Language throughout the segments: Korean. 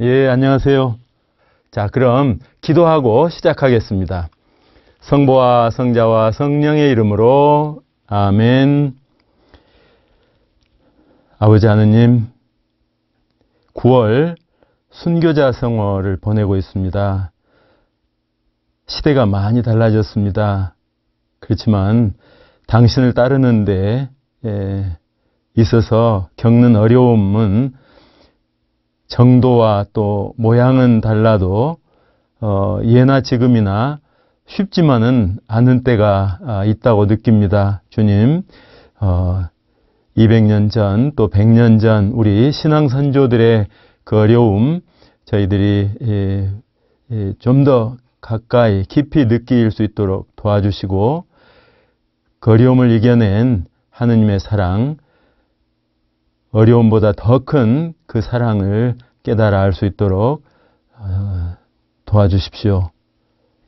예, 안녕하세요. 자, 그럼 기도하고 시작하겠습니다. 성부와 성자와 성령의 이름으로 아멘. 아버지 하느님, 9월 순교자 성월을 보내고 있습니다. 시대가 많이 달라졌습니다. 그렇지만 당신을 따르는 데 있어서 겪는 어려움은 정도와 또 모양은 달라도 예나 지금이나 쉽지만은 않은 때가 있다고 느낍니다. 주님, 200년 전 또 100년 전 우리 신앙 선조들의 그 어려움 저희들이 좀 더 가까이 깊이 느낄 수 있도록 도와주시고 그 어려움을 이겨낸 하느님의 사랑, 어려움보다 더 큰 그 사랑을 깨달아 알 수 있도록 도와주십시오.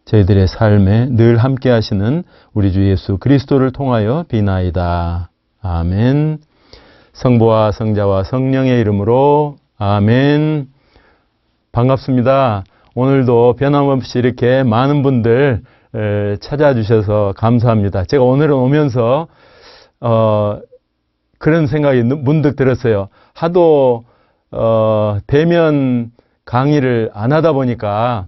저희들의 삶에 늘 함께 하시는 우리 주 예수 그리스도를 통하여 비나이다. 아멘. 성부와 성자와 성령의 이름으로 아멘. 반갑습니다. 오늘도 변함없이 이렇게 많은 분들 찾아주셔서 감사합니다. 제가 오늘은 오면서 그런 생각이 문득 들었어요. 하도 대면 강의를 안 하다 보니까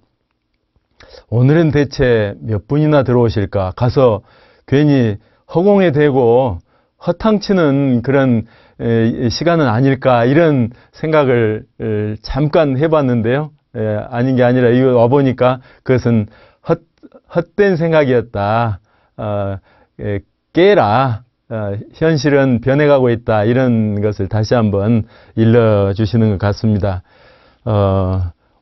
오늘은 대체 몇 분이나 들어오실까? 가서 괜히 허공에 대고 허탕치는 그런 시간은 아닐까? 이런 생각을 잠깐 해봤는데요. 아닌 게 아니라 이거 와보니까 그것은 헛된 생각이었다. 깨라. 현실은 변해가고 있다. 이런 것을 다시 한번 일러주시는 것 같습니다.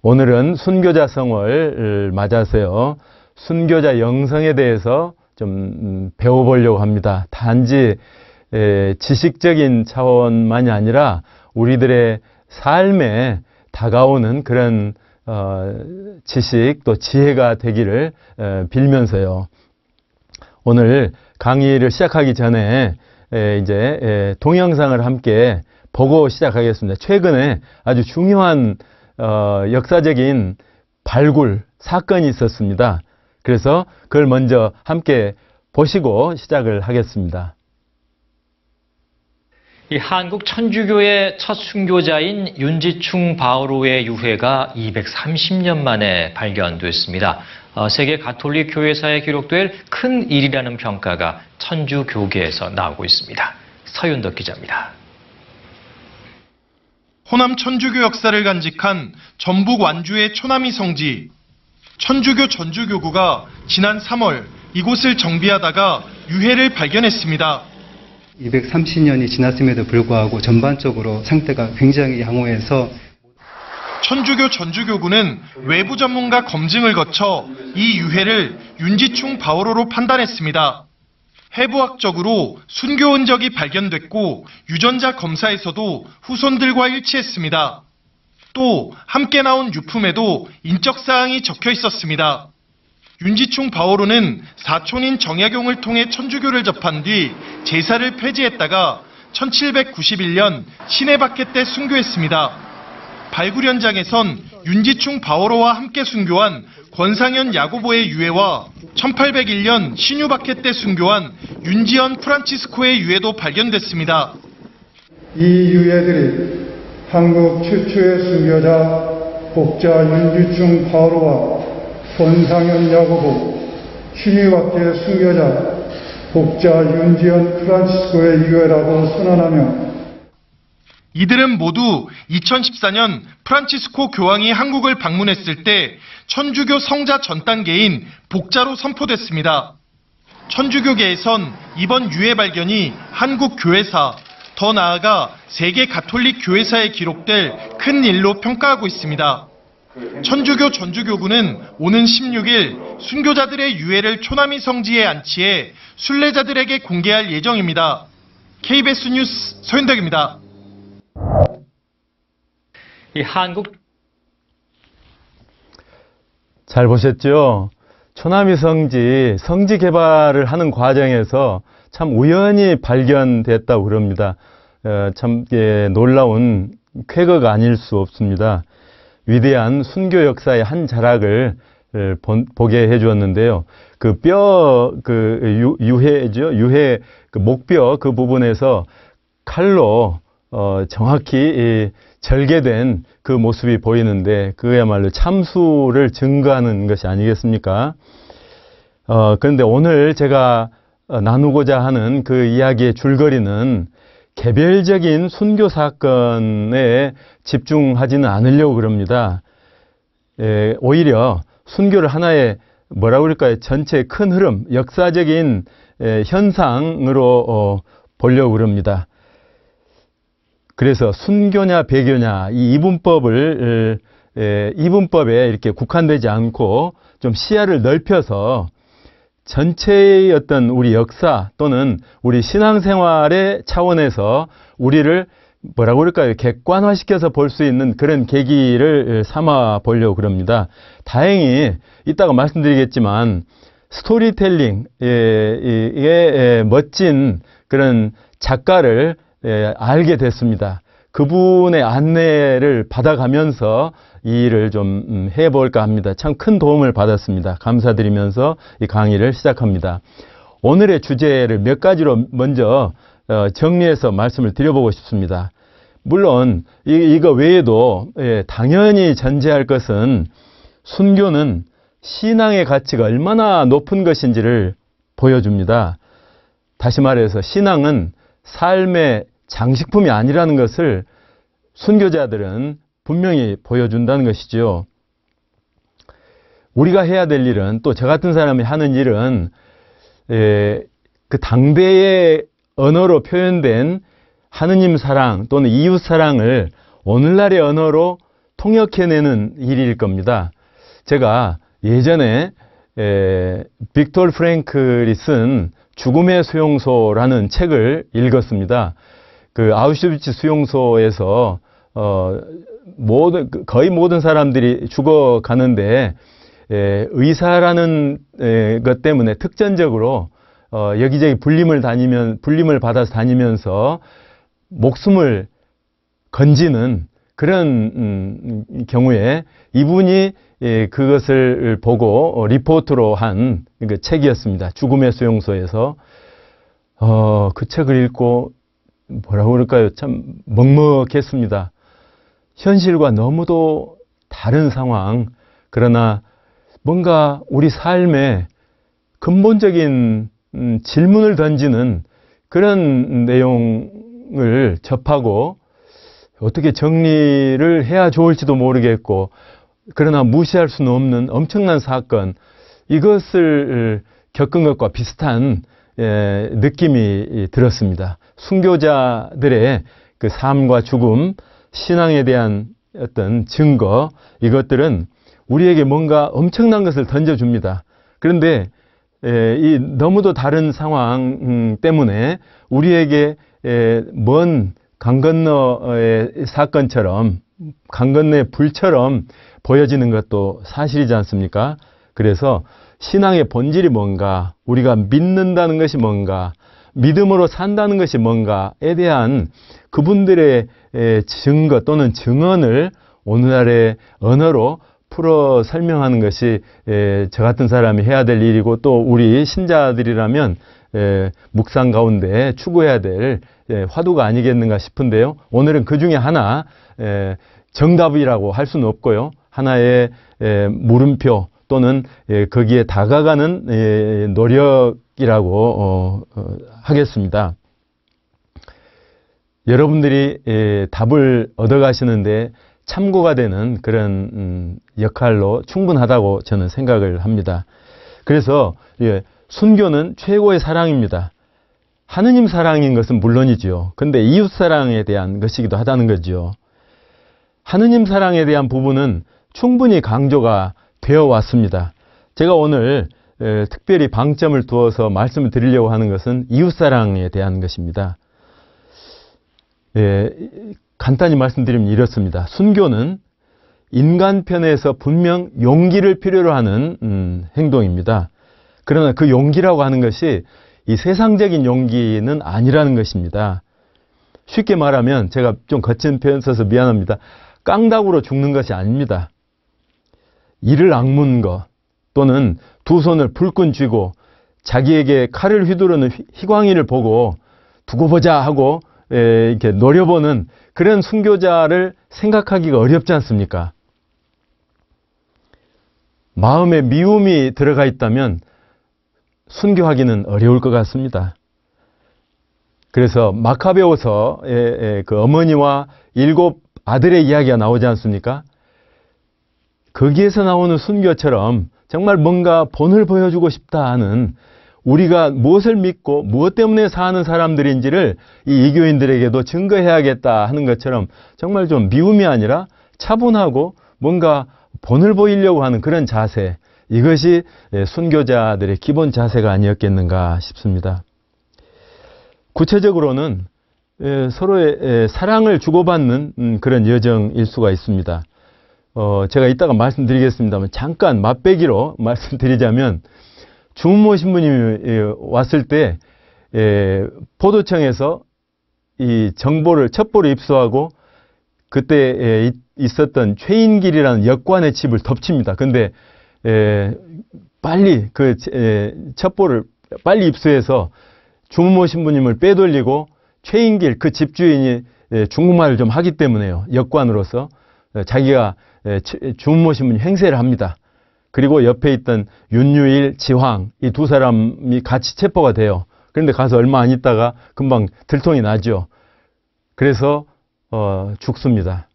오늘은 순교자 성월을 맞아서요. 순교자 영성에 대해서 좀 배워보려고 합니다. 단지 지식적인 차원만이 아니라 우리들의 삶에 다가오는 그런 지식 또 지혜가 되기를 빌면서요. 오늘 강의를 시작하기 전에 이제 동영상을 함께 보고 시작하겠습니다. 최근에 아주 중요한 역사적인 발굴 사건이 있었습니다. 그래서 그걸 먼저 함께 보시고 시작을 하겠습니다. 이 한국 천주교의 첫 순교자인 윤지충 바오로의 유해가 230년 만에 발견됐습니다. 세계 가톨릭 교회사에 기록될 큰 일이라는 평가가 천주교계에서 나오고 있습니다. 서윤덕 기자입니다. 호남 천주교 역사를 간직한 전북 완주의 초남이 성지 천주교 전주교구가 지난 3월 이곳을 정비하다가 유해를 발견했습니다. 230년이 지났음에도 불구하고 전반적으로 상태가 굉장히 양호해서 천주교 전주교구는 외부 전문가 검증을 거쳐 이 유해를 윤지충 바오로로 판단했습니다. 해부학적으로 순교 흔적이 발견됐고 유전자 검사에서도 후손들과 일치했습니다. 또 함께 나온 유품에도 인적사항이 적혀 있었습니다. 윤지충 바오로는 사촌인 정약용을 통해 천주교를 접한 뒤 제사를 폐지했다가 1791년 시내바켓 때 순교했습니다. 발굴 현장에선 윤지충 바오로와 함께 순교한 권상현 야고보의 유해와 1801년 신유바켓 때 순교한 윤지연 프란치스코의 유해도 발견됐습니다. 이 유해들이 한국 최초의 순교자 복자 윤지충 바오로와 권상현 야고보, 신유바켓 순교자 복자 윤지연 프란치스코의 유해라고 선언하며 이들은 모두 2014년 프란치스코 교황이 한국을 방문했을 때 천주교 성자 전 단계인 복자로 선포됐습니다. 천주교계에선 이번 유해 발견이 한국 교회사, 더 나아가 세계 가톨릭 교회사에 기록될 큰 일로 평가하고 있습니다. 천주교 전주교구는 오는 16일 순교자들의 유해를 초남이 성지에 안치해 순례자들에게 공개할 예정입니다. KBS 뉴스 서윤덕입니다. 이 한국 잘 보셨죠? 초남이 성지 개발을 하는 과정에서 참 우연히 발견됐다고 그럽니다. 참 놀라운 쾌거가 아닐 수 없습니다. 위대한 순교 역사의 한 자락을 보게 해 주었는데요. 그 유해죠. 유해 그 목뼈 그 부분에서 칼로 정확히 절개된 그 모습이 보이는데 그야말로 참수를 증거하는 것이 아니겠습니까? 그런데 오늘 제가 나누고자 하는 그 이야기의 줄거리는 개별적인 순교 사건에 집중하지는 않으려고 그럽니다. 오히려 순교를 하나의 뭐라고 그럴까요? 전체의 큰 흐름, 역사적인 현상으로 보려고 그럽니다. 그래서 순교냐 배교냐 이 이분법에 이렇게 국한되지 않고 좀 시야를 넓혀서 전체의 어떤 우리 역사 또는 우리 신앙생활의 차원에서 우리를 뭐라고 그럴까요? 객관화시켜서 볼 수 있는 그런 계기를 삼아 보려고 그럽니다. 다행히 이따가 말씀드리겠지만 스토리텔링의 멋진 그런 작가를 알게 됐습니다. 그분의 안내를 받아가면서 이 일을 좀 해볼까 합니다. 참 큰 도움을 받았습니다. 감사드리면서 이 강의를 시작합니다. 오늘의 주제를 몇 가지로 먼저 정리해서 말씀을 드려보고 싶습니다. 물론 이거 외에도 당연히 전제할 것은 순교는 신앙의 가치가 얼마나 높은 것인지를 보여줍니다. 다시 말해서 신앙은 삶의 장식품이 아니라는 것을 순교자들은 분명히 보여준다는 것이죠. 우리가 해야 될 일은 또 저 같은 사람이 하는 일은 그 당대의 언어로 표현된 하느님 사랑 또는 이웃 사랑을 오늘날의 언어로 통역해내는 일일 겁니다. 제가 예전에 빅토르 프랭클이 쓴 죽음의 수용소라는 책을 읽었습니다. 그 아우슈비츠 수용소에서 거의 모든 사람들이 죽어가는데 의사라는 것 때문에 특전적으로 여기저기 불림을 받아서 다니면서 목숨을 건지는 그런 경우에 이분이 그것을 보고 리포트로 한 그 책이었습니다. 죽음의 수용소에서 그 책을 읽고 뭐라고 그럴까요? 참 먹먹했습니다. 현실과 너무도 다른 상황, 그러나 뭔가 우리 삶에 근본적인 질문을 던지는 그런 내용을 접하고 어떻게 정리를 해야 좋을지도 모르겠고, 그러나 무시할 수는 없는 엄청난 사건, 이것을 겪은 것과 비슷한 느낌이 들었습니다. 순교자들의 그 삶과 죽음, 신앙에 대한 어떤 증거, 이것들은 우리에게 뭔가 엄청난 것을 던져줍니다. 그런데 이 너무도 다른 상황 때문에 우리에게 먼 강 건너의 사건처럼, 강 건너의 불처럼 보여지는 것도 사실이지 않습니까? 그래서 신앙의 본질이 뭔가, 우리가 믿는다는 것이 뭔가, 믿음으로 산다는 것이 뭔가에 대한 그분들의 증거 또는 증언을 오늘날의 언어로 풀어 설명하는 것이 저 같은 사람이 해야 될 일이고, 또 우리 신자들이라면 묵상 가운데 추구해야 될 화두가 아니겠는가 싶은데요. 오늘은 그 중에 하나, 정답이라고 할 수는 없고요. 하나의 물음표 또는 거기에 다가가는 노력이라고 하겠습니다. 여러분들이 답을 얻어가시는데 참고가 되는 그런 역할로 충분하다고 저는 생각을 합니다. 그래서 순교는 최고의 사랑입니다. 하느님 사랑인 것은 물론이죠. 근데 이웃 사랑에 대한 것이기도 하다는 거죠. 하느님 사랑에 대한 부분은 충분히 강조가 되어 왔습니다. 제가 오늘 특별히 방점을 두어서 말씀을 드리려고 하는 것은 이웃 사랑에 대한 것입니다. 간단히 말씀드리면 이렇습니다. 순교는 인간편에서 분명 용기를 필요로 하는 행동입니다. 그러나 그 용기라고 하는 것이 이 세상적인 용기는 아니라는 것입니다. 쉽게 말하면 제가 좀 거친 표현 써서 미안합니다. 깡다구로 죽는 것이 아닙니다. 이를 악문 것 또는 두 손을 불끈 쥐고 자기에게 칼을 휘두르는 희광이를 보고 두고 보자 하고 이렇게 노려보는 그런 순교자를 생각하기가 어렵지 않습니까? 마음에 미움이 들어가 있다면 순교하기는 어려울 것 같습니다. 그래서 마카베오서의 그 어머니와 7 아들의 이야기가 나오지 않습니까? 거기에서 나오는 순교처럼 정말 뭔가 본을 보여주고 싶다 하는, 우리가 무엇을 믿고 무엇 때문에 사는 사람들인지를 이 이교인들에게도 증거해야겠다 하는 것처럼 정말 좀 미움이 아니라 차분하고 뭔가 본을 보이려고 하는 그런 자세, 이것이 순교자들의 기본 자세가 아니었겠는가 싶습니다. 구체적으로는 서로의 사랑을 주고받는 그런 여정일 수가 있습니다. 제가 이따가 말씀드리겠습니다만 잠깐 맛배기로 말씀드리자면, 주문모 신부님이 왔을 때 포도청에서 이 정보를 첩보를 입수하고 그때 있었던 최인길이라는 역관의 집을 덮칩니다. 근데 빨리 그 첩보를 빨리 입수해서 주문모 신부님을 빼돌리고 최인길 그 집주인이 중국말을 좀 하기 때문에요. 역관으로서 자기가 주문모 신부님 행세를 합니다. 그리고 옆에 있던 윤유일, 지황 이 두 사람이 같이 체포가 돼요. 그런데 가서 얼마 안 있다가 금방 들통이 나죠. 그래서 죽습니다.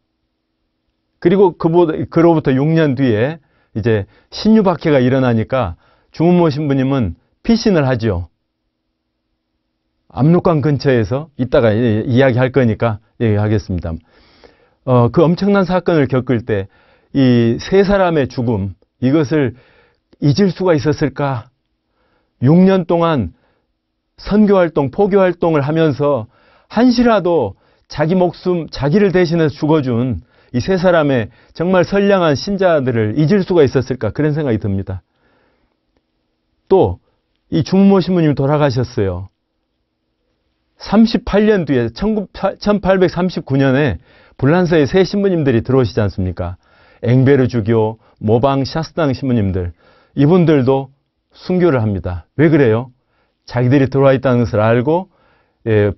그리고 그로부터 6년 뒤에 이제 신유박해가 일어나니까 주문모 신부님은 피신을 하죠. 압록강 근처에서 이따가 이야기할 거니까 얘기하겠습니다. 그 엄청난 사건을 겪을 때 이 세 사람의 죽음, 이것을 잊을 수가 있었을까? 6년 동안 선교활동, 포교활동을 하면서 한시라도 자기 목숨, 자기를 대신해서 죽어준 이 세 사람의 정말 선량한 신자들을 잊을 수가 있었을까? 그런 생각이 듭니다. 또 이 주문모 신부님이 돌아가셨어요. 38년 뒤에 1839년에 불란서에 새 신부님들이 들어오시지 않습니까? 앵베르 주교, 모방 샤스당 신부님들, 이분들도 순교를 합니다. 왜 그래요? 자기들이 들어와 있다는 것을 알고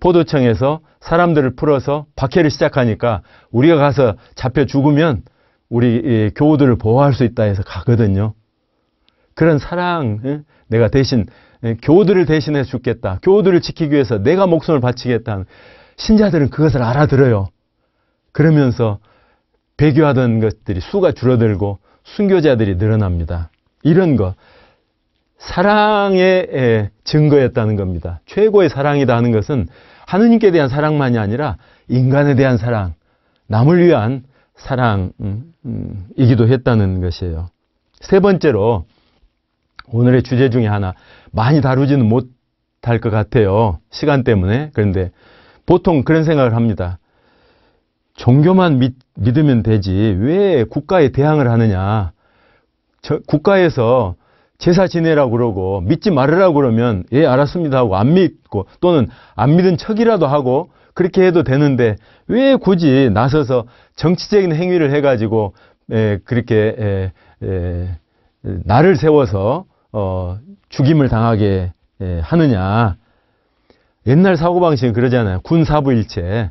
포도청에서 사람들을 풀어서 박해를 시작하니까 우리가 가서 잡혀 죽으면 우리 교우들을 보호할 수 있다 해서 가거든요. 그런 사랑, 내가 대신 교우들을 대신해서 죽겠다, 교우들을 지키기 위해서 내가 목숨을 바치겠다, 신자들은 그것을 알아들어요. 그러면서 배교하던 것들이 수가 줄어들고 순교자들이 늘어납니다. 이런 거 사랑의 증거였다는 겁니다. 최고의 사랑이다 하는 것은 하느님께 대한 사랑만이 아니라 인간에 대한 사랑, 남을 위한 사랑이기도 했다는 것이에요. 세 번째로 오늘의 주제 중에 하나, 많이 다루지는 못할 것 같아요. 시간 때문에. 그런데 보통 그런 생각을 합니다. 종교만 믿으면 되지 왜 국가에 대항을 하느냐. 국가에서 제사 지내라고 그러고 믿지 말으라고 그러면 예 알았습니다 하고 안 믿고, 또는 안 믿은 척이라도 하고 그렇게 해도 되는데 왜 굳이 나서서 정치적인 행위를 해가지고 그렇게 나를 세워서 죽임을 당하게 하느냐. 옛날 사고방식은 그러잖아요. 군사부일체.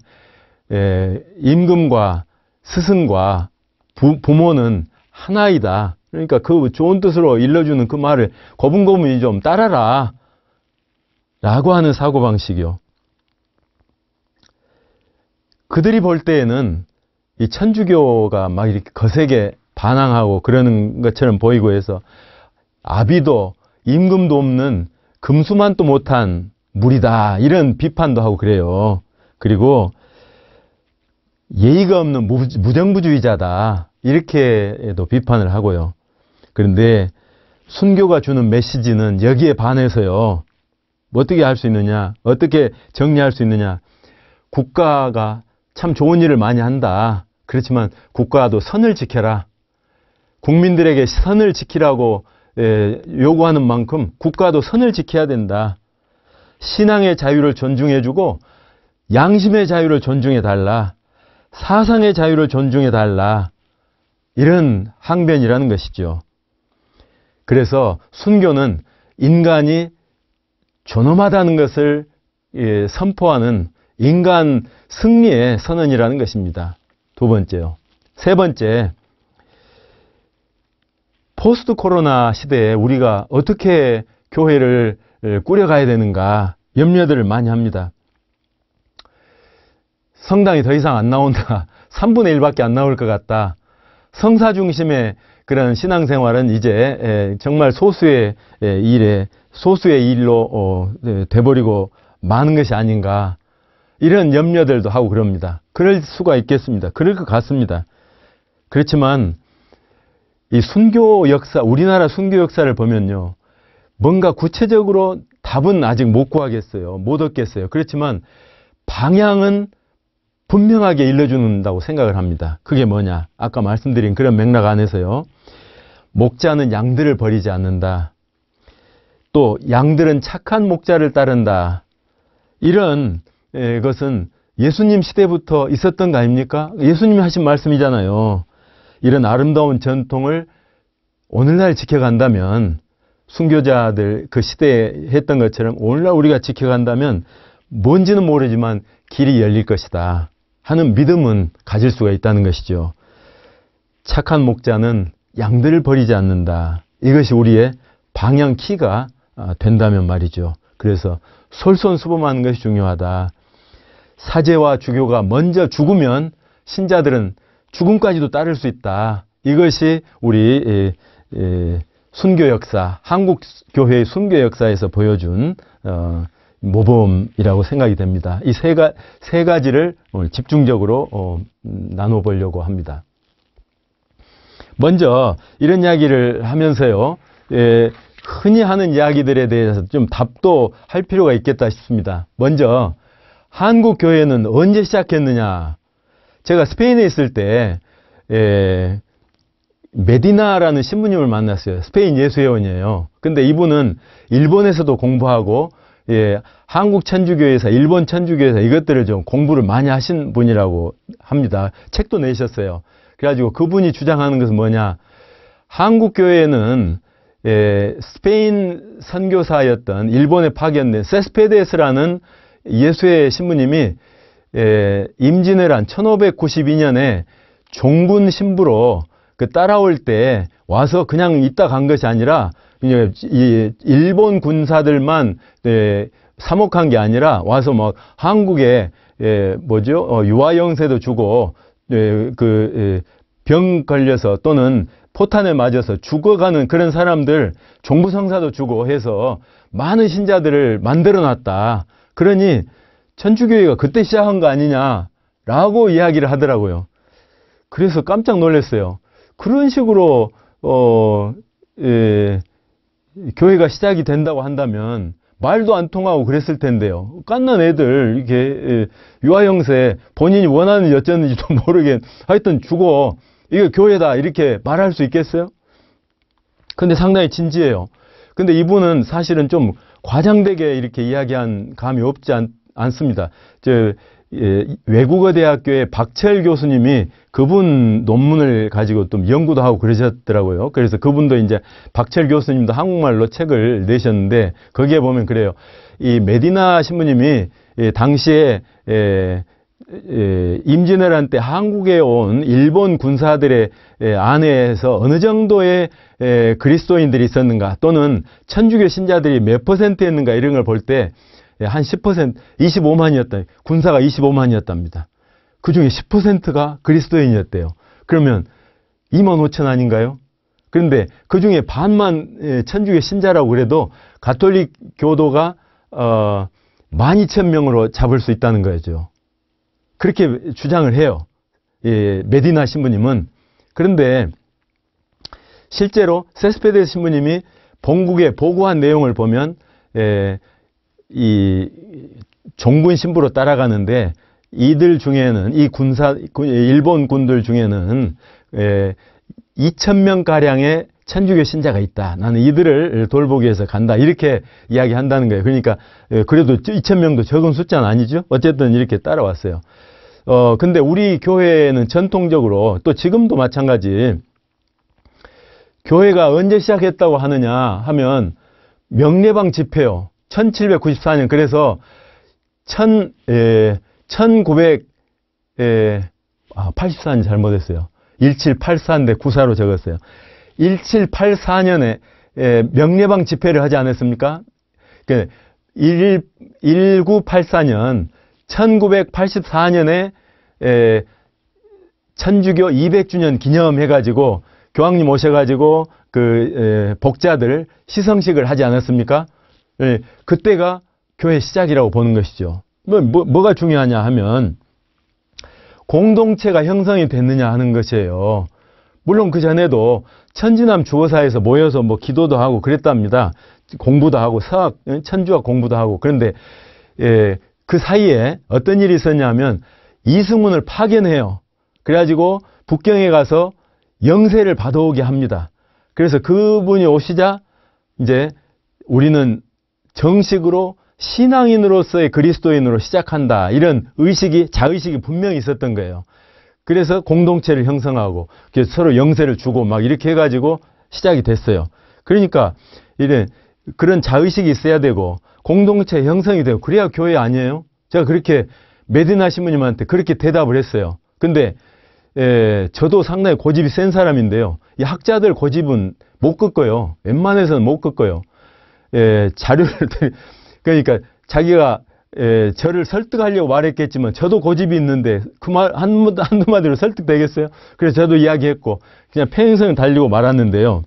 임금과 스승과 부모는 하나이다. 그러니까 그 좋은 뜻으로 일러주는 그 말을 고분고분히 좀 따라라 라고 하는 사고방식이요. 그들이 볼 때에는 이 천주교가 막 이렇게 거세게 반항하고 그러는 것처럼 보이고 해서 아비도 임금도 없는 금수만도 못한 무리다, 이런 비판도 하고 그래요. 그리고 예의가 없는 무정부주의자다, 이렇게도 비판을 하고요. 그런데 순교가 주는 메시지는 여기에 반해서요, 어떻게 할 수 있느냐, 어떻게 정리할 수 있느냐. 국가가 참 좋은 일을 많이 한다. 그렇지만 국가도 선을 지켜라. 국민들에게 선을 지키라고 요구하는 만큼 국가도 선을 지켜야 된다. 신앙의 자유를 존중해주고 양심의 자유를 존중해 달라, 사상의 자유를 존중해 달라, 이런 항변이라는 것이죠. 그래서 순교는 인간이 존엄하다는 것을 선포하는 인간 승리의 선언이라는 것입니다. 두 번째요. 세 번째, 포스트 코로나 시대에 우리가 어떻게 교회를 꾸려가야 되는가 염려들을 많이 합니다. 성당이 더 이상 안 나온다. 3분의 1밖에 안 나올 것 같다. 성사 중심의 그런 신앙생활은 이제 정말 소수의 일로 돼버리고 마는 것이 아닌가. 이런 염려들도 하고 그럽니다. 그럴 수가 있겠습니다. 그럴 것 같습니다. 그렇지만 이 순교 역사, 우리나라 순교 역사를 보면요, 뭔가 구체적으로 답은 아직 못 구하겠어요. 못 얻겠어요. 그렇지만 방향은 분명하게 일러준다고 생각을 합니다. 그게 뭐냐? 아까 말씀드린 그런 맥락 안에서요. 목자는 양들을 버리지 않는다. 또 양들은 착한 목자를 따른다. 이런 것은 예수님 시대부터 있었던 거 아닙니까? 예수님이 하신 말씀이잖아요. 이런 아름다운 전통을 오늘날 지켜간다면, 순교자들 그 시대에 했던 것처럼 오늘날 우리가 지켜간다면 뭔지는 모르지만 길이 열릴 것이다 하는 믿음은 가질 수가 있다는 것이죠. 착한 목자는 양들을 버리지 않는다. 이것이 우리의 방향 키가 된다면 말이죠. 그래서 솔선수범하는 것이 중요하다. 사제와 주교가 먼저 죽으면 신자들은 죽음까지도 따를 수 있다. 이것이 우리 순교 역사, 한국 교회의 순교 역사에서 보여준 모범이라고 생각이 됩니다. 이 세 가지를 오늘 집중적으로 나눠보려고 합니다. 먼저 이런 이야기를 하면서요, 흔히 하는 이야기들에 대해서 좀 답도 할 필요가 있겠다 싶습니다. 먼저 한국 교회는 언제 시작했느냐? 제가 스페인에 있을 때 메디나라는 신부님을 만났어요. 스페인 예수회원이에요. 근데 이분은 일본에서도 공부하고 한국 천주교회에서, 일본 천주교회에서 이것들을 좀 공부를 많이 하신 분이라고 합니다. 책도 내셨어요. 그래가지고 그분이 주장하는 것은 뭐냐? 한국 교회는 스페인 선교사였던 일본에 파견된 세스페데스라는 예수의 신부님이 임진왜란 1592년에 종군 신부로 따라올 때 와서 그냥 있다 간 것이 아니라 이 일본 군사들만 사목한 게 아니라 와서 막 한국에 유아영세도 주고 병 걸려서 또는 포탄에 맞아서 죽어가는 그런 사람들 종부성사도 주고 해서 많은 신자들을 만들어 놨다. 그러니 천주교회가 그때 시작한 거 아니냐라고 이야기를 하더라고요. 그래서 깜짝 놀랐어요. 그런 식으로 교회가 시작이 된다고 한다면 말도 안 통하고 그랬을 텐데요. 깐난 애들 이렇게 유아영세 본인이 원하는 여자인지도 모르게 하여튼 죽어. 이거 교회다 이렇게 말할 수 있겠어요? 근데 상당히 진지해요. 근데 이분은 사실은 좀 과장되게 이렇게 이야기한 감이 없지 않습니다. 외국어 대학교의 박철 교수님이 그분 논문을 가지고 또 연구도 하고 그러셨더라고요. 그래서 그분도 이제 박철 교수님도 한국말로 책을 내셨는데 거기에 보면 그래요. 이 메디나 신부님이 당시에 임진왜란 때 한국에 온 일본 군사들의 안에서 어느 정도의 그리스도인들이 있었는가, 또는 천주교 신자들이 몇 %였는가 이런 걸 볼 때 한 10%, 25만이었다. 군사가 25만이었답니다. 그 중에 10%가 그리스도인이었대요. 그러면 2만 5천 아닌가요? 그런데 그 중에 반만 천주교 신자라고 그래도 가톨릭 교도가 12,000명으로 잡을 수 있다는 거죠. 그렇게 주장을 해요. 메디나 신부님은. 그런데 실제로 세스페데 신부님이 본국에 보고한 내용을 보면 이 종군 신부로 따라가는데 이들 중에는 이 일본 군들 중에는 2,000명 가량의 천주교 신자가 있다. 나는 이들을 돌보기 위해서 간다. 이렇게 이야기한다는 거예요. 그러니까 그래도 2,000명도 적은 숫자는 아니죠. 어쨌든 이렇게 따라왔어요. 근데 우리 교회는 전통적으로 또 지금도 마찬가지 교회가 언제 시작했다고 하느냐 하면 명례방 집회요. 1794년 그래서 1984년 잘못했어요. 1784인데 94로 적었어요. 1784년에 명례방 집회를 하지 않았습니까? 1984년 1984년에 천주교 200주년 기념해가지고 교황님 오셔가지고 그 복자들 시성식을 하지 않았습니까? 그때가 교회 시작이라고 보는 것이죠. 뭐가 중요하냐 하면 공동체가 형성이 됐느냐 하는 것이에요. 물론 그 전에도 천지남 주거사에서 모여서 뭐 기도도 하고 그랬답니다. 공부도 하고 서학, 천주학 공부도 하고. 그런데 그 사이에 어떤 일이 있었냐면 이승훈을 파견해요. 그래가지고 북경에 가서 영세를 받아오게 합니다. 그래서 그분이 오시자 이제 우리는 정식으로 신앙인으로서의 그리스도인으로 시작한다. 이런 의식이, 자의식이 분명히 있었던 거예요. 그래서 공동체를 형성하고 서로 영세를 주고 막 이렇게 해가지고 시작이 됐어요. 그러니까 그런 자의식이 있어야 되고 공동체 형성이 되고 그래야 교회 아니에요? 제가 그렇게 메디나 신부님한테 그렇게 대답을 했어요. 근데 저도 상당히 고집이 센 사람인데요. 이 학자들 고집은 못 꺾어요. 웬만해서는 못 꺾어요. 자료를 그러니까 자기가 저를 설득하려고 말했겠지만 저도 고집이 있는데 그 말 한두 마디로 설득되겠어요? 그래서 저도 이야기했고 그냥 평생 달리고 말았는데요.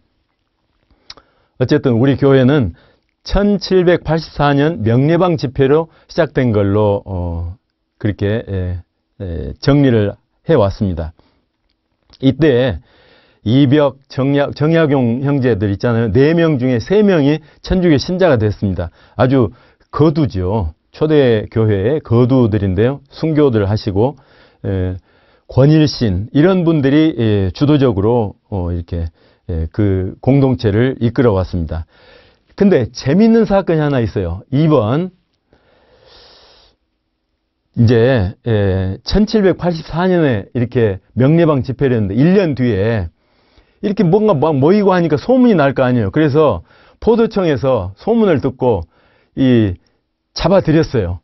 어쨌든 우리 교회는 1784년 명례방 집회로 시작된 걸로 그렇게 정리를 해왔습니다. 이때 이벽, 정약용 형제들 있잖아요. 4명 중에 3명이 천주교 신자가 됐습니다. 아주 거두죠. 초대 교회의 거두들인데요. 순교들 하시고 권일신 이런 분들이 주도적으로 이렇게 그 공동체를 이끌어 왔습니다. 근데 재미있는 사건이 하나 있어요. 이번 이제 1784년에 이렇게 명례방 집회를 했는데 1년 뒤에 이렇게 뭔가 막 모이고 하니까 소문이 날 거 아니에요. 그래서 포도청에서 소문을 듣고 잡아들였어요.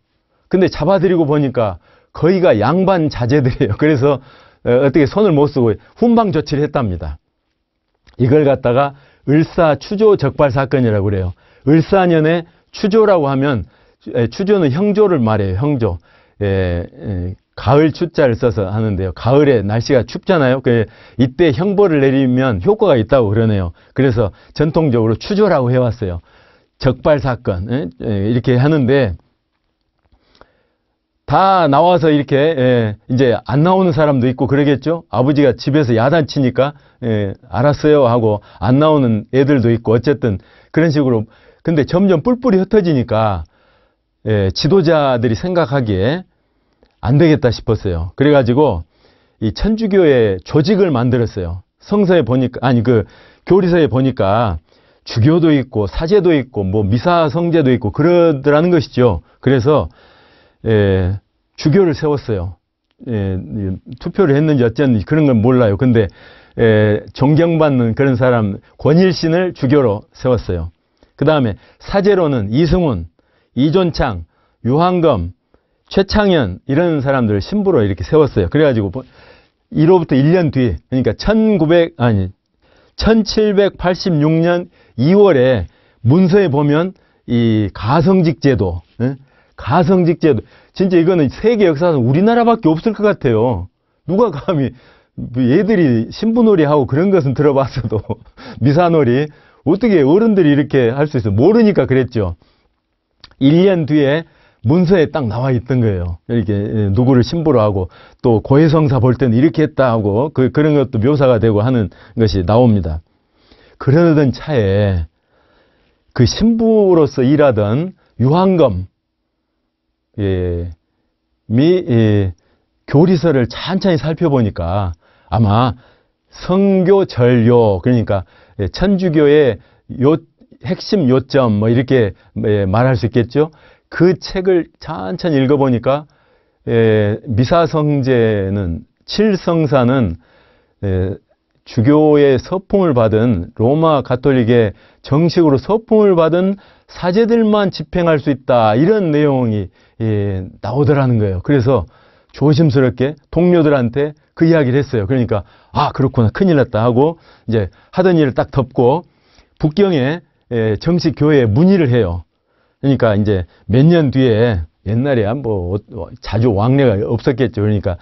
근데 잡아들이고 보니까 거의가 양반 자제들이에요. 그래서 어떻게 손을 못 쓰고 훈방 조치를 했답니다. 이걸 갖다가 을사 추조 적발 사건이라고 그래요. 을사년에 추조라고 하면 추조는 형조를 말해요. 형조. 가을 추자를 써서 하는데요. 가을에 날씨가 춥잖아요. 이때 형벌을 내리면 효과가 있다고 그러네요. 그래서 전통적으로 추조라고 해왔어요. 적발 사건 이렇게 하는데 다 나와서 이렇게 이제 안 나오는 사람도 있고 그러겠죠. 아버지가 집에서 야단치니까 알았어요 하고 안 나오는 애들도 있고 어쨌든 그런 식으로. 근데 점점 뿔뿔이 흩어지니까 지도자들이 생각하기에 안 되겠다 싶었어요. 그래가지고 이 천주교의 조직을 만들었어요. 성서에 보니까 교리서에 보니까 주교도 있고 사제도 있고 뭐 미사 성제도 있고 그러더라는 것이죠. 그래서 주교를 세웠어요. 투표를 했는지 어쨌는지 그런 건 몰라요. 근데 존경받는 그런 사람 권일신을 주교로 세웠어요. 그 다음에 사제로는 이승훈, 이존창, 유한검, 최창현 이런 사람들을 신부로 이렇게 세웠어요. 그래가지고 이로부터 1년 뒤 그러니까 1786년 2월에 문서에 보면 이 가성직제도 가성직제도 진짜 이거는 세계 역사상 우리나라밖에 없을 것 같아요. 누가 감히 얘들이 신부놀이하고 그런 것은 들어봤어도 미사놀이 어떻게 어른들이 이렇게 할 수 있어요. 모르니까 그랬죠. 1년 뒤에 문서에 딱 나와 있던 거예요. 이렇게 누구를 신부로 하고 또 고해성사 볼 때는 이렇게 했다 하고 그런 것도 묘사가 되고 하는 것이 나옵니다. 그러던 차에 그 신부로서 일하던 유한검 교리서를 천천히 살펴보니까 아마 성교전료 그러니까 천주교의 핵심 요점 뭐 이렇게 말할 수 있겠죠. 그 책을 천천히 읽어보니까 미사성제는 칠성사는 주교의 서풍을 받은 로마 가톨릭의 정식으로 서풍을 받은 사제들만 집행할 수 있다 이런 내용이 나오더라는 거예요. 그래서 조심스럽게 동료들한테 그 이야기를 했어요. 그러니까 아 그렇구나 큰일 났다 하고 이제 하던 일을 딱 덮고 북경에 정식 교회에 문의를 해요. 그러니까 이제 몇 년 뒤에 옛날에 뭐 자주 왕래가 없었겠죠. 그러니까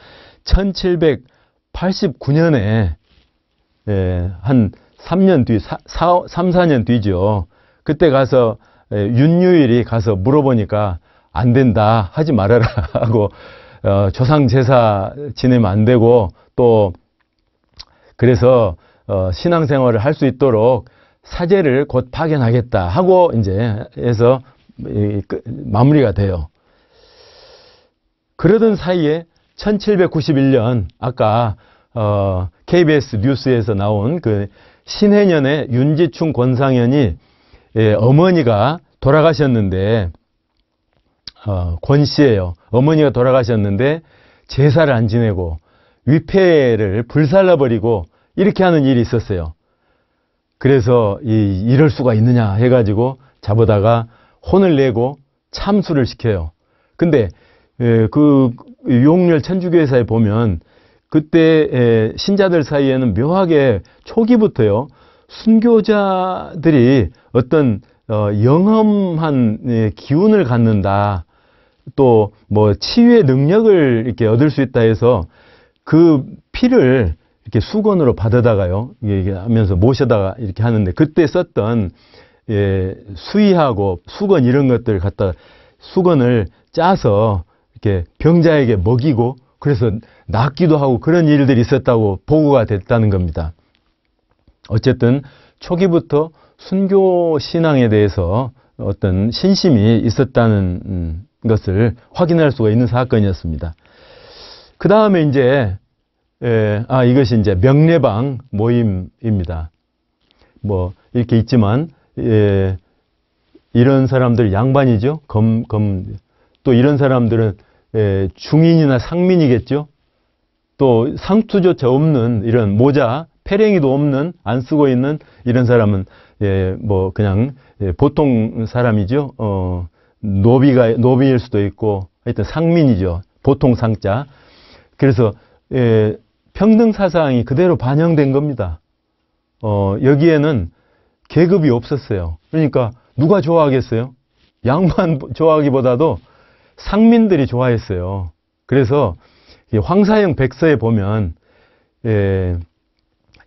1789년에 한 3년 뒤, 3, 4년 뒤죠. 그때 가서 윤유일이 가서 물어보니까 안 된다 하지 말아라 하고 조상 제사 지내면 안 되고 또 그래서 신앙생활을 할 수 있도록 사제를 곧 파견하겠다 하고 이제 해서 마무리가 돼요. 그러던 사이에 1791년 아까 KBS 뉴스에서 나온 그 신해년의 윤지충 권상현이 어머니가 돌아가셨는데 권씨예요. 어머니가 돌아가셨는데 제사를 안 지내고 위패를 불살라버리고 이렇게 하는 일이 있었어요. 그래서 이럴 수가 있느냐 해가지고 잡아다가 혼을 내고 참수를 시켜요. 근데 그 용렬 천주교회사에 보면 그때 신자들 사이에는 묘하게 초기부터요 순교자들이 어떤 영험한 기운을 갖는다, 또 뭐 치유의 능력을 이렇게 얻을 수 있다 해서 그 피를 이렇게 수건으로 받아다가요 이게 하면서 모셔다가 이렇게 하는데 그때 썼던 수의하고 수건 이런 것들 갖다 수건을 짜서 이렇게 병자에게 먹이고 그래서 낫기도 하고 그런 일들이 있었다고 보고가 됐다는 겁니다. 어쨌든 초기부터 순교 신앙에 대해서 어떤 신심이 있었다는 것을 확인할 수가 있는 사건이었습니다. 그 다음에 이제 이것이 이제 명례방 모임입니다. 뭐 이렇게 있지만 이런 사람들 양반이죠. 또 이런 사람들은 중인이나 상민이겠죠. 또 상투조차 없는 이런 모자, 패랭이도 없는 안 쓰고 있는 이런 사람은 뭐 그냥 보통 사람이죠. 노비일 수도 있고 하여튼 상민이죠. 보통 상자. 그래서 평등 사상이 그대로 반영된 겁니다. 여기에는 계급이 없었어요. 그러니까 누가 좋아하겠어요? 양반 좋아하기보다도 상민들이 좋아했어요. 그래서 황사형 백서에 보면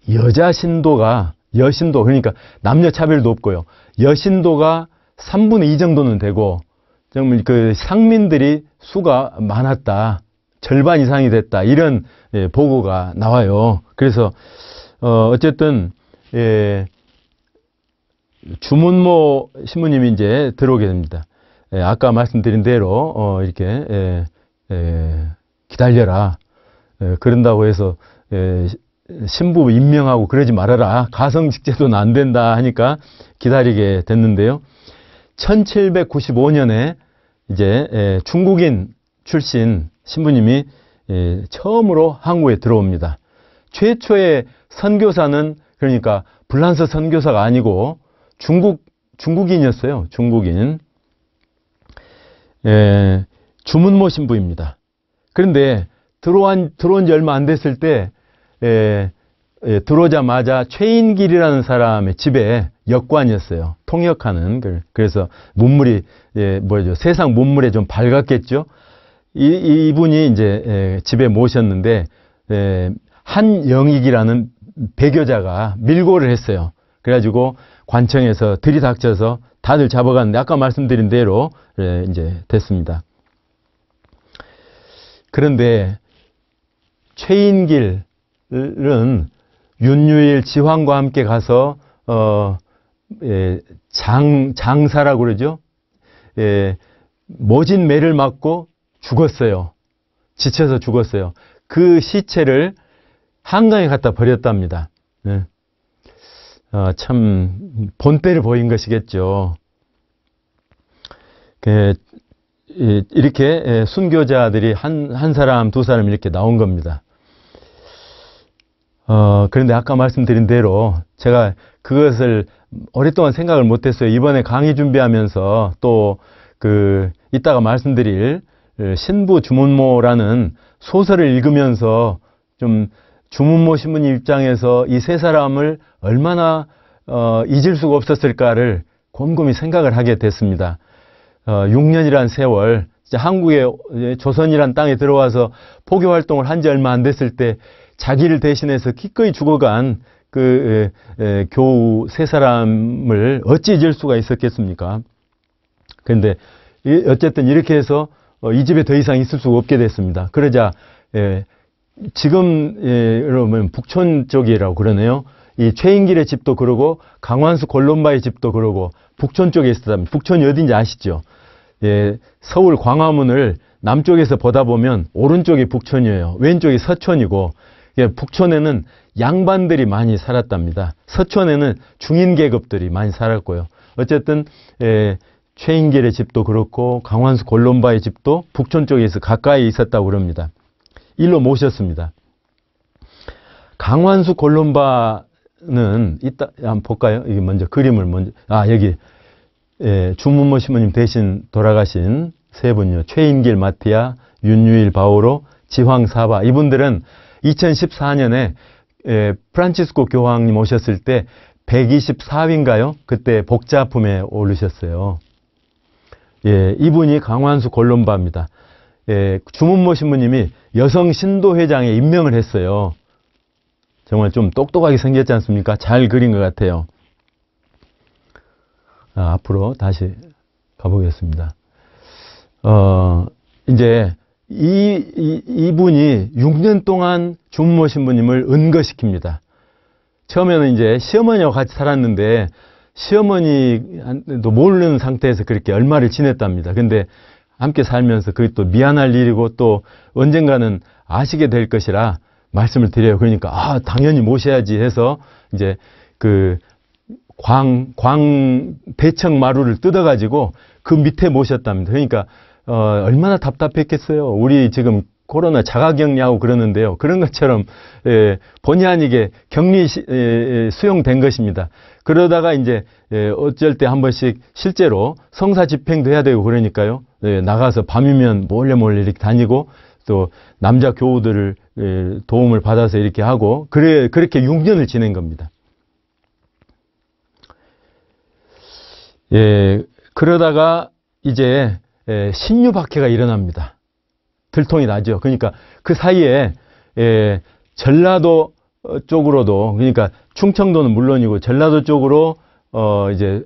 여신도 그러니까 남녀 차별도 없고요. 여신도가 3분의 2 정도는 되고 정말 그 상민들이 수가 많았다. 절반 이상이 됐다. 이런 보고가 나와요. 그래서 어쨌든 주문모 신부님이 이제 들어오게 됩니다. 아까 말씀드린 대로 이렇게 기다려라. 그런다고 해서 신부 임명하고 그러지 말아라. 가성직제도는 안 된다 하니까 기다리게 됐는데요. 1795년에 이제 중국인 출신 신부님이 처음으로 한국에 들어옵니다. 최초의 선교사는 그러니까 불란서 선교사가 아니고 중국인이었어요. 중국인. 주문모 신부입니다. 그런데 들어온 지 얼마 안 됐을 때 들어오자마자 최인길이라는 사람의 집에 역관이었어요. 통역하는. 그래서 문물이 세상 문물에 좀 밝았겠죠. 이분이 이제 집에 모셨는데 한영익이라는 배교자가 밀고를 했어요. 그래가지고 관청에서 들이닥쳐서 다들 잡아갔는데 아까 말씀드린 대로 이제 됐습니다. 그런데 최인길은 윤유일 지황과 함께 가서 장사라고 그러죠. 모진 매를 맞고 죽었어요. 지쳐서 죽었어요. 그 시체를 한강에 갖다 버렸답니다. 참 본때를 보인 것이겠죠. 이렇게 순교자들이 한 사람, 두 사람 이렇게 나온 겁니다. 그런데 아까 말씀드린 대로 제가 그것을 오랫동안 생각을 못했어요. 이번에 강의 준비하면서 또 이따가 말씀드릴 신부 주문모라는 소설을 읽으면서 좀 주문모 신부님 입장에서 이 세 사람을 얼마나 잊을 수가 없었을까를 곰곰이 생각을 하게 됐습니다. 6년이란 세월, 한국에 조선이란 땅에 들어와서 포교 활동을 한 지 얼마 안 됐을 때 자기를 대신해서 기꺼이 죽어간 교우 세 사람을 어찌 잊을 수가 있었겠습니까? 그런데 어쨌든 이렇게 해서 이 집에 더 이상 있을 수가 없게 됐습니다. 그러자 지금 여러분 북촌 쪽이라고 그러네요. 이 최인길의 집도 그러고 강완수 골론바의 집도 그러고 북촌 쪽에 있었답니다. 북촌이 어딘지 아시죠? 서울 광화문을 남쪽에서 보다 보면 오른쪽이 북촌이에요. 왼쪽이 서촌이고 북촌에는 양반들이 많이 살았답니다. 서촌에는 중인 계급들이 많이 살았고요. 어쨌든 최인길의 집도 그렇고 강완수 골론바의 집도 북촌 쪽에서 가까이 있었다고 그럽니다. 일로 모셨습니다. 강완수 골론바는 이따 한번 볼까요? 이게 먼저 그림을 먼저 여기 주문모 신부님 대신 돌아가신 세 분요. 최인길 마티아, 윤유일 바오로, 지황 사바. 이분들은 2014년에 프란치스코 교황님 오셨을 때 124위인가요? 그때 복자품에 오르셨어요. 이분이 강완수 골론바입니다. 주문모 신부님이 여성 신도회장에 임명을 했어요. 정말 좀 똑똑하게 생겼지 않습니까? 잘 그린 것 같아요. 앞으로 다시 가보겠습니다. 이제 이분이 6년 동안 주문모 신부님을 은거시킵니다. 처음에는 이제 시어머니와 같이 살았는데 시어머니도 모르는 상태에서 그렇게 얼마를 지냈답니다. 근데 함께 살면서 그게 또 미안할 일이고 또 언젠가는 아시게 될 것이라 말씀을 드려요. 그러니까 당연히 모셔야지 해서 이제 대청 마루를 뜯어가지고 그 밑에 모셨답니다. 그러니까 얼마나 답답했겠어요. 우리 지금 코로나 자가격리하고 그러는데요. 그런 것처럼 본의 아니게 격리 수용된 것입니다. 그러다가 이제 어쩔 때 한 번씩 실제로 성사 집행도 해야 되고 그러니까요. 나가서 밤이면 몰래 이렇게 다니고 또 남자 교우들을 도움을 받아서 이렇게 하고 그렇게 6년을 지낸 겁니다. 그러다가 이제 신유박해가 일어납니다. 들통이 나죠. 그러니까 그 사이에 전라도 쪽으로도, 그러니까 충청도는 물론이고 전라도 쪽으로 이제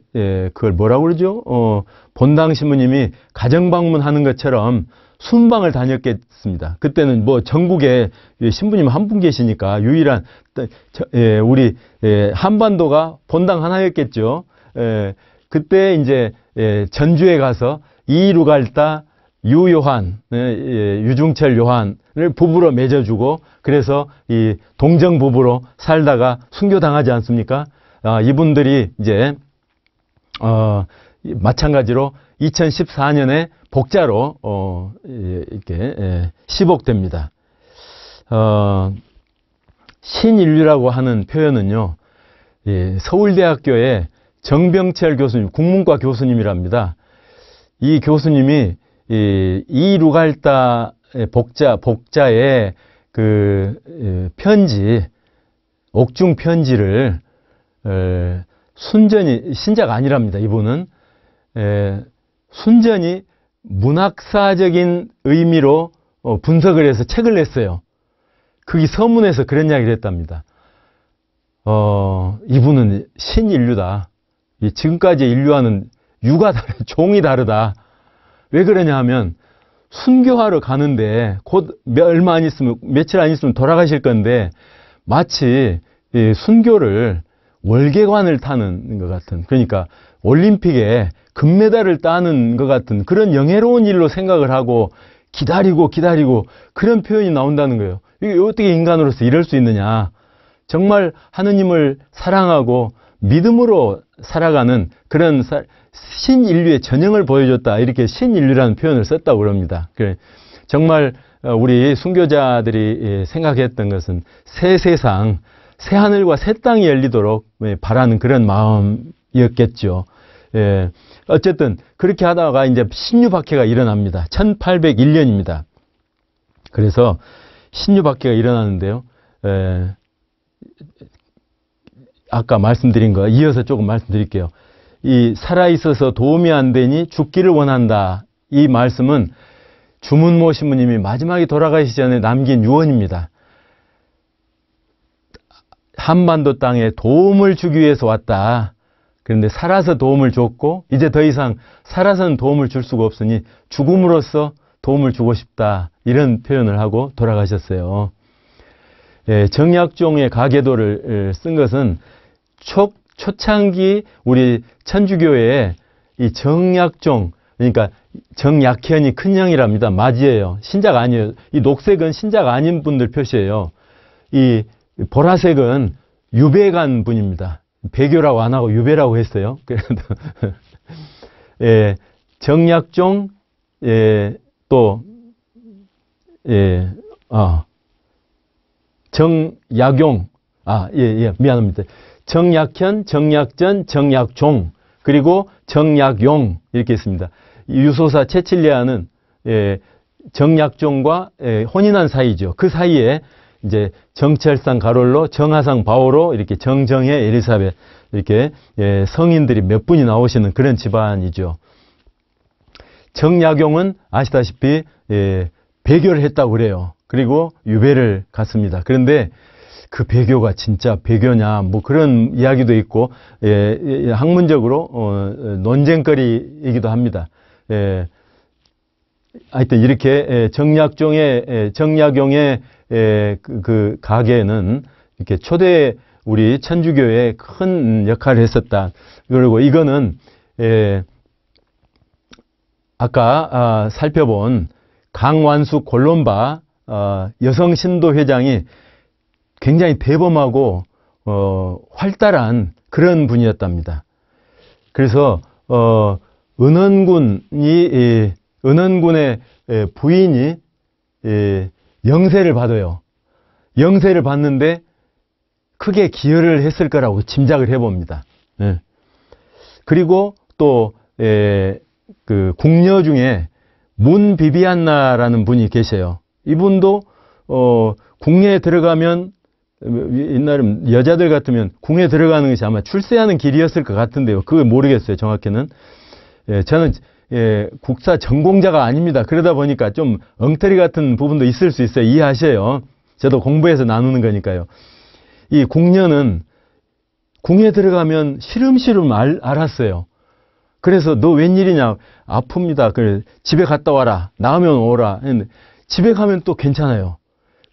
그걸 뭐라고 그러죠? 본당 신부님이 가정 방문하는 것처럼 순방을 다녔겠습니다. 그때는 뭐 전국에 신부님 한 분 계시니까 유일한 우리 한반도가 본당 하나였겠죠. 그때 이제 전주에 가서 이루갈다 유요한, 유중철 요한을 부부로 맺어주고 그래서 이 동정 부부로 살다가 순교당하지 않습니까? 이분들이 이제 마찬가지로 2014년에 복자로 이렇게 시복됩니다. 신인류라고 하는 표현은요, 서울대학교의 정병철 교수님, 국문과 교수님이랍니다. 이 교수님이 이 루갈다 복자의 편지, 옥중 편지를 순전히, 신자가 아니랍니다. 이분은 순전히 문학사적인 의미로 분석을 해서 책을 냈어요. 거기 서문에서 그런 이야기를 했답니다. 이분은 신인류다. 지금까지의 인류와는 유가 종이 다르다. 왜 그러냐 하면 순교하러 가는데 곧 얼마 안 있으면, 며칠 안 있으면 돌아가실 건데 마치 순교를 월계관을 타는 것 같은, 그러니까 올림픽에 금메달을 따는 것 같은 그런 영예로운 일로 생각을 하고 기다리고 그런 표현이 나온다는 거예요. 이게 어떻게 인간으로서 이럴 수 있느냐. 정말 하느님을 사랑하고 믿음으로 살아가는 그런 신인류의 전형을 보여줬다. 이렇게 신인류라는 표현을 썼다고 그럽니다. 정말 우리 순교자들이 생각했던 것은 새 세상, 새 하늘과 새 땅이 열리도록 바라는 그런 마음이었겠죠. 어쨌든 그렇게 하다가 이제 신유박해가 일어납니다. 1801년입니다. 그래서 신유박해가 일어나는데요. 아까 말씀드린 거 이어서 조금 말씀드릴게요. 이 살아있어서 도움이 안 되니 죽기를 원한다. 이 말씀은 주문모 신부님이 마지막에 돌아가시기 전에 남긴 유언입니다. 한반도 땅에 도움을 주기 위해서 왔다. 그런데 살아서 도움을 줬고 이제 더 이상 살아서는 도움을 줄 수가 없으니 죽음으로써 도움을 주고 싶다. 이런 표현을 하고 돌아가셨어요. 정약종의 가계도를 쓴 것은 초창기 우리 천주교의 이 정약종, 그러니까 정약현이 큰형이랍니다. 맞이에요. 신자가 아니에요. 이 녹색은 신자가 아닌 분들 표시예요. 이 보라색은 유배간 분입니다. 배교라고 안 하고 유배라고 했어요. 그래도 정약종, 또 정약용, 미안합니다. 정약현, 정약전, 정약종, 그리고 정약용 이렇게 있습니다. 유소사 체칠리아는 정약종과 혼인한 사이죠. 그 사이에 이제 정철상 가롤로, 정하상 바오로, 이렇게 정정혜 엘리사벳 이렇게 성인들이 몇 분이 나오시는 그런 집안이죠. 정약용은 아시다시피 배교를 했다고 그래요. 그리고 유배를 갔습니다. 그런데 그 배교가 진짜 배교냐 뭐 그런 이야기도 있고 학문적으로 논쟁거리이기도 합니다. 하여튼 이렇게 정약용의 그 가계는 이렇게 초대 우리 천주교의 큰 역할을 했었다. 그리고 이거는 아까 살펴본 강완숙 골롬바 여성 신도 회장이 굉장히 대범하고 활달한 그런 분이었답니다. 그래서 은원군의 부인이 영세를 받아요. 영세를 받는데 크게 기여를 했을 거라고 짐작을 해봅니다. 그리고 또 그 궁녀 중에 문비비안나라는 분이 계셔요. 이분도 궁녀에 들어가면 옛날에 여자들 같으면 궁에 들어가는 것이 아마 출세하는 길이었을 것 같은데요. 그걸 모르겠어요. 정확히는. 저는 국사 전공자가 아닙니다. 그러다 보니까 좀 엉터리 같은 부분도 있을 수 있어요. 이해하셔요. 저도 공부해서 나누는 거니까요. 이 궁녀는 궁에 들어가면 시름시름 알았어요. 그래서 너 웬일이냐? 아픕니다. 그래 집에 갔다 와라. 나으면 오라. 했는데 집에 가면 또 괜찮아요.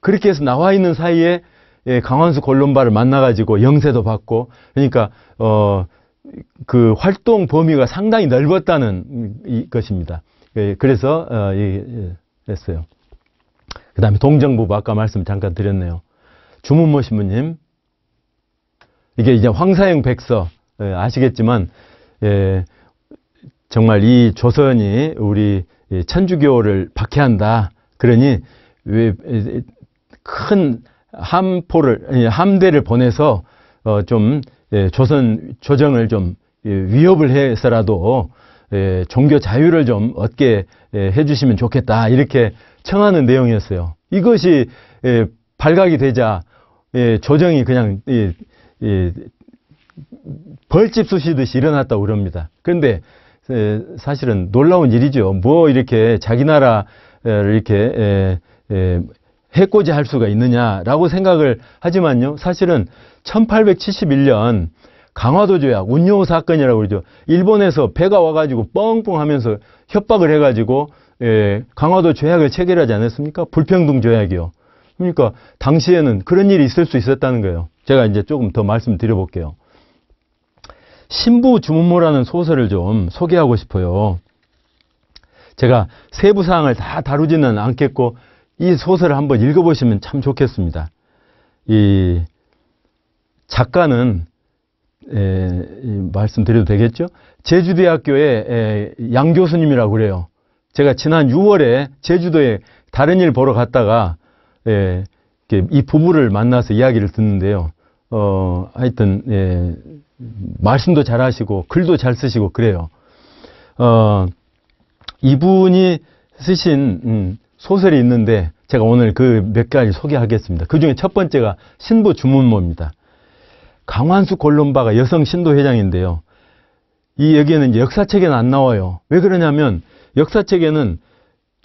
그렇게 해서 나와 있는 사이에 강완수 골롬바를 만나가지고 영세도 받고, 그러니까 그 활동 범위가 상당히 넓었다는 것입니다. 그래서 했어요. 그 다음에 동정부부 아까 말씀 잠깐 드렸네요. 주문모 신부님, 이게 이제 황사영 백서 아시겠지만 정말 이 조선이 우리 천주교를 박해한다. 그러니 큰 함대를 보내서 좀 조선 조정을 좀 위협을 해서라도 종교 자유를 좀 얻게 해주시면 좋겠다. 이렇게 청하는 내용이었어요. 이것이 발각이 되자 조정이 그냥 벌집 쑤시듯이 일어났다고 그럽니다. 그런데 사실은 놀라운 일이죠. 뭐 이렇게 자기 나라를 이렇게 해코지 할 수가 있느냐라고 생각을 하지만요. 사실은 1871년 강화도 조약, 운요 사건이라고 그러죠. 일본에서 배가 와가지고 뻥뻥 하면서 협박을 해가지고 강화도 조약을 체결하지 않았습니까? 불평등 조약이요. 그러니까 당시에는 그런 일이 있을 수 있었다는 거예요. 제가 이제 조금 더 말씀드려볼게요. 신부 주문모라는 소설을 좀 소개하고 싶어요. 제가 세부 사항을 다 다루지는 않겠고 이 소설을 한번 읽어보시면 참 좋겠습니다. 이 작가는 말씀드려도 되겠죠? 제주대학교의 양 교수님이라고 그래요. 제가 지난 6월에 제주도에 다른 일 보러 갔다가 이 부부를 만나서 이야기를 듣는데요. 하여튼 말씀도 잘하시고 글도 잘 쓰시고 그래요. 이분이 쓰신 소설이 있는데 제가 오늘 그 몇 가지 소개하겠습니다. 그 중에 첫 번째가 신부 주문모입니다. 강완수 골룸바가 여성 신도회장인데요. 여기에는 이제 역사책에는 안 나와요. 왜 그러냐면 역사책에는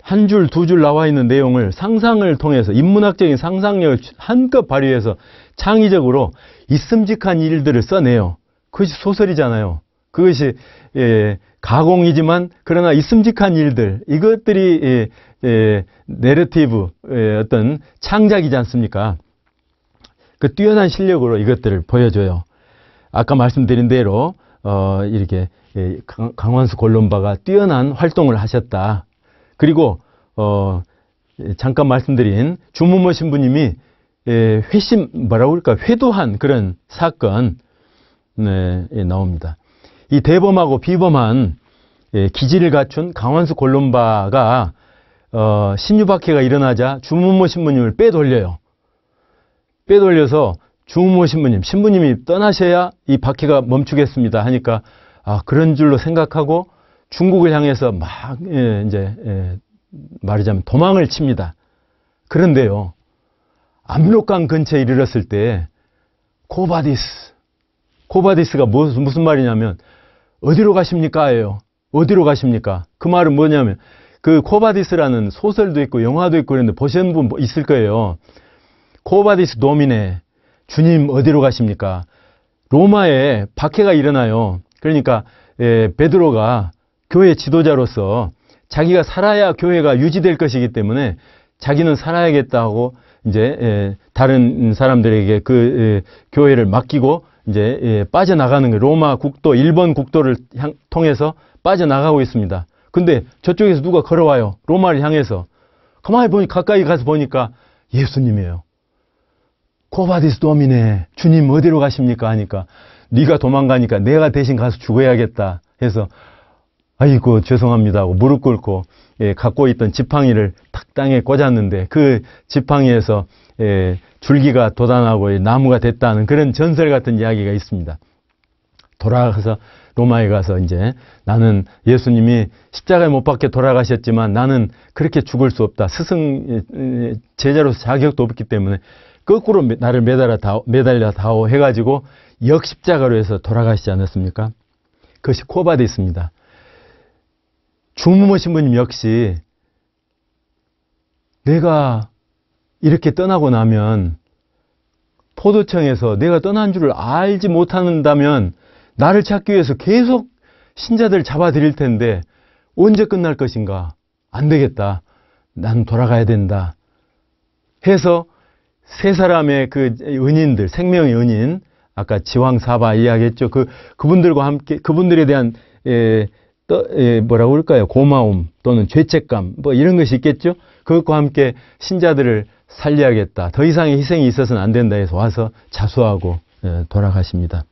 한 줄, 두 줄 나와 있는 내용을 상상을 통해서 인문학적인 상상력을 한껏 발휘해서 창의적으로 있음직한 일들을 써내요. 그것이 소설이잖아요. 그것이 가공이지만 그러나 있음직한 일들, 이것들이 내러티브 어떤 창작이지 않습니까? 그 뛰어난 실력으로 이것들을 보여줘요. 아까 말씀드린 대로 이렇게 강완수 골룸바가 뛰어난 활동을 하셨다. 그리고 잠깐 말씀드린 주문모 신부님이 회도한 그런 사건 나옵니다. 이 대범하고 비범한 기질을 갖춘 강완수 골룸바가 신유박해가 일어나자 주문모 신부님을 빼돌려요. 빼돌려서 주문모 신부님이 떠나셔야 이 박해가 멈추겠습니다 하니까 그런 줄로 생각하고 중국을 향해서 막 말하자면 도망을 칩니다. 그런데요, 압록강 근처에 이르렀을 때 코바디스가 무슨 말이냐면 어디로 가십니까? 예요. 어디로 가십니까? 그 말은 뭐냐면 그 코바디스라는 소설도 있고 영화도 있고 그런데 보신 분 있을 거예요. 코바디스 도미네, 주님 어디로 가십니까? 로마에 박해가 일어나요. 그러니까 베드로가 교회 지도자로서 자기가 살아야 교회가 유지될 것이기 때문에 자기는 살아야겠다고 이제 다른 사람들에게 그 교회를 맡기고 이제 빠져나가는 거예요. 로마 국도, 일본 국도를 통해서 빠져나가고 있습니다. 근데 저쪽에서 누가 걸어와요. 로마를 향해서. 가까이 가서 보니까 예수님이에요. 코바디스 도미네, 주님 어디로 가십니까? 하니까 네가 도망가니까 내가 대신 가서 죽어야겠다 해서 아이고 죄송합니다 하고 무릎 꿇고 갖고 있던 지팡이를 탁 땅에 꽂았는데 그 지팡이에서 줄기가 돋아나고 나무가 됐다는 그런 전설 같은 이야기가 있습니다. 돌아가서 로마에 가서 이제 나는 예수님이 십자가에 못 박혀 돌아가셨지만 나는 그렇게 죽을 수 없다. 스승 제자로서 자격도 없기 때문에 거꾸로 나를 매달려 다오 해가지고 역십자가로 해서 돌아가시지 않았습니까? 그것이 코바디스입니다. 주문모 신부님 역시 내가 이렇게 떠나고 나면 포도청에서 내가 떠난 줄을 알지 못한다면 나를 찾기 위해서 계속 신자들을 잡아들일 텐데 언제 끝날 것인가? 안 되겠다. 난 돌아가야 된다. 해서 세 사람의 그 은인들, 생명의 은인, 아까 지왕사바 이야기했죠. 그분들과 함께, 그분들에 대한, 뭐라고 그럴까요? 고마움 또는 죄책감, 뭐 이런 것이 있겠죠. 그것과 함께 신자들을 살려야겠다. 더 이상의 희생이 있어서는 안 된다 해서 와서 자수하고 돌아가십니다.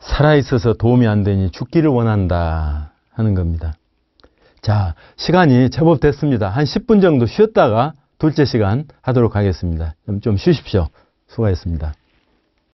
살아있어서 도움이 안 되니 죽기를 원한다 하는 겁니다. 자, 시간이 제법 됐습니다. 한 10분 정도 쉬었다가 둘째 시간 하도록 하겠습니다. 좀 쉬십시오. 수고하셨습니다.